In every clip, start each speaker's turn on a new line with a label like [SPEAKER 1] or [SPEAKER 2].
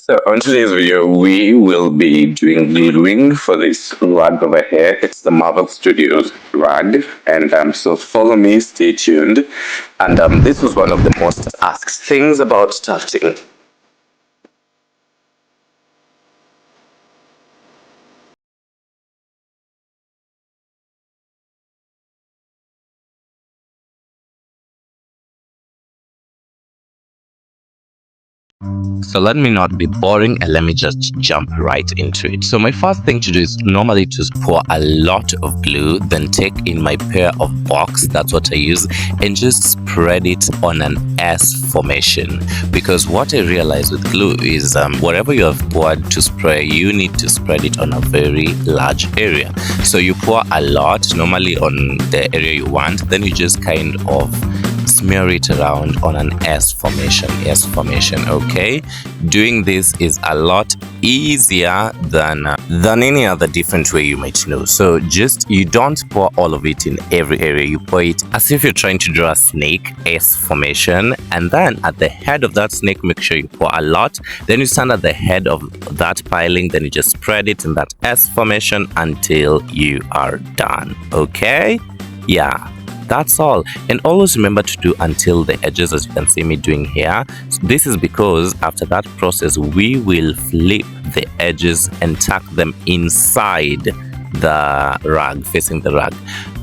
[SPEAKER 1] So on today's video, we will be doing gluing for this rug over here. It's the Marvel Studios rug, and so follow me, stay tuned. And this was one of the most asked things about tufting. So let me not be boring and let me just jump right into it. So my first thing to do is normally to pour a lot of glue, then take in my pair of box, that's what I use, and just spread it on an S formation. Because what I realized with glue is whatever you have poured to spray, you need to spread it on a very large area. So you pour a lot normally on the area you want, then you just kind of smear it around on an S formation, okay? Doing this is a lot easier than any other different way you might know. So just, you don't pour all of it in every area, you pour it as if you're trying to draw a snake, S formation, and then at the head of that snake, make sure you pour a lot. Then you stand at the head of that piling, then you just spread it in that S formation until you are done, okay? Yeah. That's all. And always remember to do until the edges, as you can see me doing here. So this is because after that process, we will flip the edges and tuck them inside the rug, facing the rug.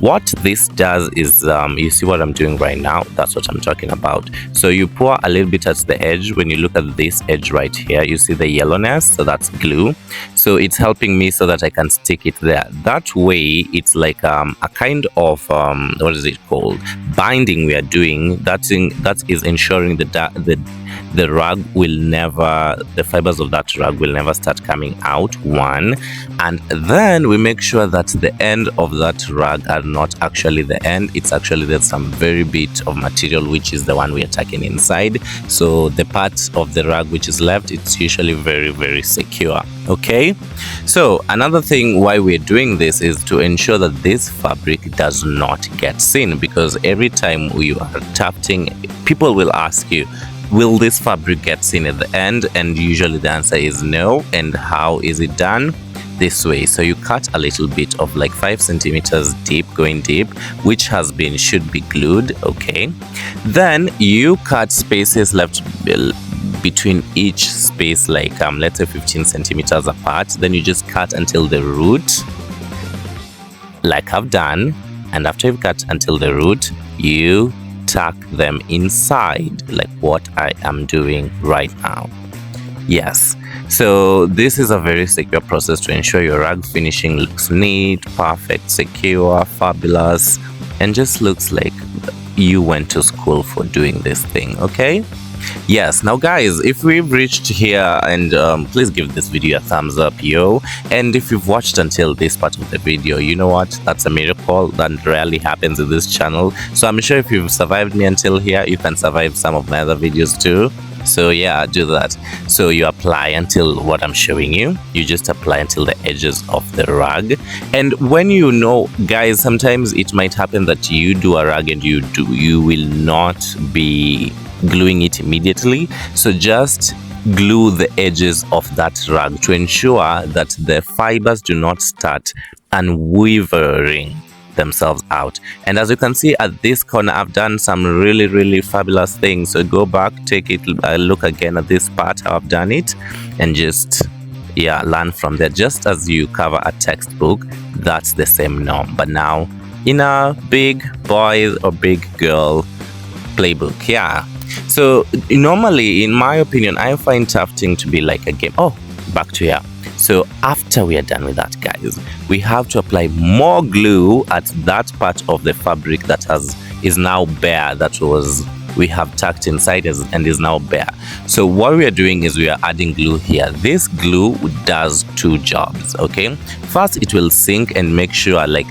[SPEAKER 1] What this does is, you see what I'm doing right now, that's what I'm talking about. So you pour a little bit at the edge. When you look at this edge right here, you see the yellowness, so that's glue. So it's helping me so that I can stick it there. That way it's like a kind of what is it called, binding we are doing. That is ensuring the rug will never, the fibers of that rug will never start coming out, one. And then we make sure that the end of that rug are not actually the end, it's actually there's some very bit of material which is the one we are tucking inside. So the part of the rug which is left, it's usually very, very secure, okay? So another thing why we're doing this is to ensure that this fabric does not get seen, because every time you are tufting, people will ask you, will this fabric get seen at the end? And usually the answer is no. And how is it done? This way. So you cut a little bit of like 5 centimeters deep, going deep, which should be glued, okay? Then you cut spaces left between each space, like let's say 15 centimeters apart. Then you just cut until the root, like I've done. And after you've cut until the root, you tuck them inside, like what I am doing right now. Yes, so this is a very secure process to ensure your rug finishing looks neat, perfect, secure, fabulous, and just looks like you went to school for doing this thing, okay? Yes, now guys, if we've reached here, and please give this video a thumbs up, yo. And if you've watched until this part of the video, you know what, that's a miracle that rarely happens in this channel. So I'm sure if you've survived me until here, you can survive some of my other videos too. So yeah, do that. So you apply until what I'm showing you, you just apply until the edges of the rug. And when you know, guys, sometimes it might happen that you do a rug and you will not be gluing it immediately. So just glue the edges of that rug to ensure that the fibers do not start unwavering themselves out. And as you can see at this corner, I've done some really, really fabulous things. So go back, take it, look again at this part, how I've done it, and just, yeah, learn from there. Just as you cover a textbook, that's the same norm, but now in a big boy or big girl playbook. Yeah. So normally, in my opinion, I find tufting to be like a game. Oh, back to here. So after we are done with that, guys, we have to apply more glue at that part of the fabric that is now bare, we have tucked inside and is now bare. So what we are doing is we are adding glue here. This glue does two jobs, okay? First, it will sink and make sure like